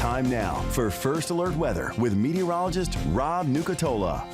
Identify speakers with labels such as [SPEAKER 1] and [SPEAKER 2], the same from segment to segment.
[SPEAKER 1] Time now for First Alert Weather with meteorologist Rob Nucatola.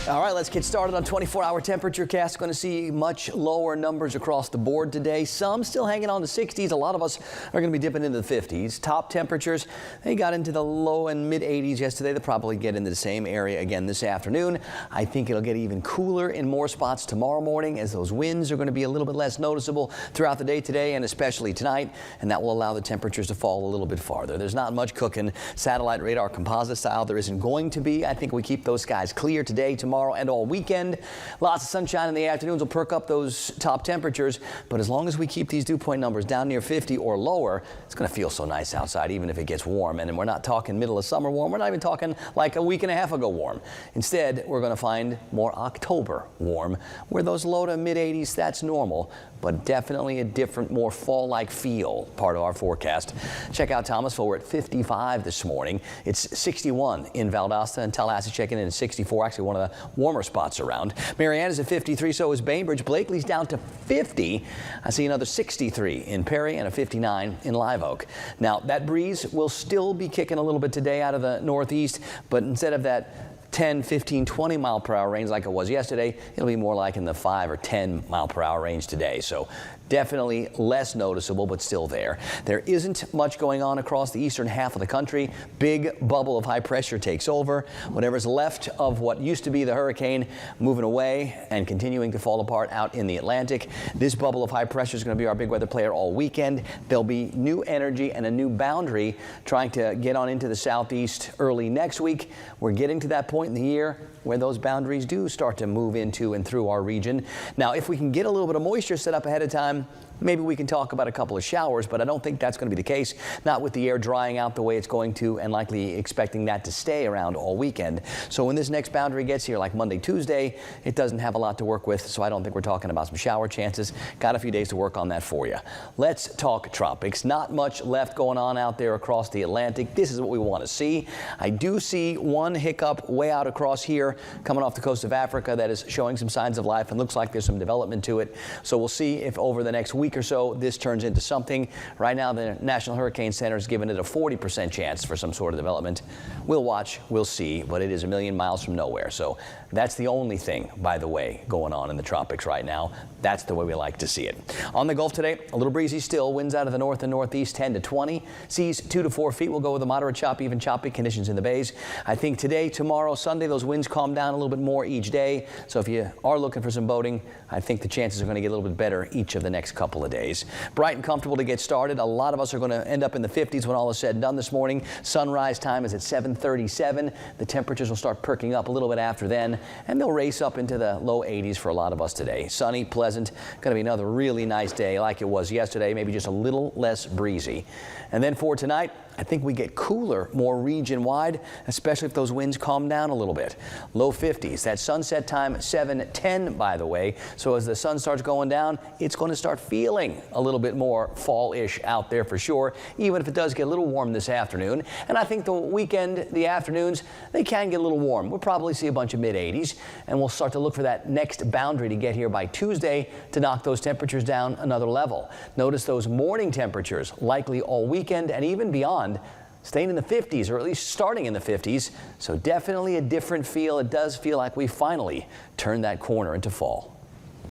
[SPEAKER 2] All right, let's get started on 24-hour temperature cast. Going to see much lower numbers across the board today. Some still hanging on the 60s. A lot of us are going to be dipping into the 50s. Top temperatures, they got into the low and mid 80s yesterday. They'll probably get into the same area again this afternoon. I think it'll get even cooler in more spots tomorrow morning as those winds are going to be a little bit less noticeable throughout the day today and especially tonight, and that will allow the temperatures to fall a little bit farther. There's not much cooking satellite radar composite style. There isn't going to be. I think we keep those skies clear today, tomorrow, and all weekend. Lots of sunshine in the afternoons will perk up those top temperatures, but as long as we keep these dew point numbers down near 50 or lower, it's going to feel so nice outside even if it gets warm. And we're not talking middle of summer warm. We're not even talking like a week and a half ago warm. Instead, we're going to find more October warm, where those low to mid 80s, that's normal, but definitely a different, more fall-like feel part of our forecast. Check out Thomasville. We're at 55 this morning. It's 61 in Valdosta, and Tallahassee checking in at 64, actually one of the warmer spots around. Marianne is at 53, so is Bainbridge. Blakely's down to 50. I see another 63 in Perry and a 59 in Live Oak. Now, that breeze will still be kicking a little bit today out of the northeast, but instead of that 10, 15, 20 mile per hour range like it was yesterday, it'll be more like in the 5 or 10 mile per hour range today. So definitely less noticeable, but still there. There isn't much going on across the eastern half of the country. Big bubble of high pressure takes over. Whatever's left of what used to be the hurricane moving away and continuing to fall apart out in the Atlantic. This bubble of high pressure is going to be our big weather player all weekend. There'll be new energy and a new boundary trying to get on into the southeast early next week. We're getting to that point in the year where those boundaries do start to move into and through our region. Now, if we can get a little bit of moisture set up ahead of time, maybe we can talk about a couple of showers, but I don't think that's going to be the case. Not with the air drying out the way it's going to, and likely expecting that to stay around all weekend. So when this next boundary gets here, like Monday, Tuesday, it doesn't have a lot to work with, so I don't think we're talking about some shower chances. Got a few days to work on that for you. Let's talk tropics. Not much left going on out there across the Atlantic. This is what we want to see. I do see one hiccup way out across here coming off the coast of Africa that is showing some signs of life and looks like there's some development to it. So we'll see if over the next week or so this turns into something. Right now the National Hurricane Center is giving it a 40% chance for some sort of development. We'll watch, we'll see, but it is a million miles from nowhere. So that's the only thing, by the way, going on in the tropics right now. That's the way we like to see it. On the Gulf today, a little breezy still. Winds out of the north and northeast 10 to 20. Seas 2 to 4 feet. We'll go with a moderate chop, even choppy conditions in the bays. I think today, tomorrow, Sunday, those winds calm down a little bit more each day. So if you are looking for some boating, I think the chances are going to get a little bit better each of the next couple of days. Bright and comfortable to get started. A lot of us are going to end up in the 50s when all is said and done this morning. Sunrise time is at 7:37. The temperatures will start perking up a little bit after then, and they'll race up into the low 80s for a lot of us today. Sunny, pleasant, going to be another really nice day like it was yesterday, maybe just a little less breezy. And then for tonight, I think we get cooler more region-wide, especially if those winds calm down a little bit. Low 50s. That sunset time 7:10, by the way. So as the sun starts going down, it's going to start feeling a little bit more fall-ish out there for sure, even if it does get a little warm this afternoon. And I think the weekend, the afternoons, they can get a little warm. We'll probably see a bunch of mid-80s, and we'll start to look for that next boundary to get here by Tuesday to knock those temperatures down another level. Notice those morning temperatures likely all weekend and even beyond, staying in the 50s, or at least starting in the 50s. So definitely a different feel. It does feel like we finally turned that corner into fall.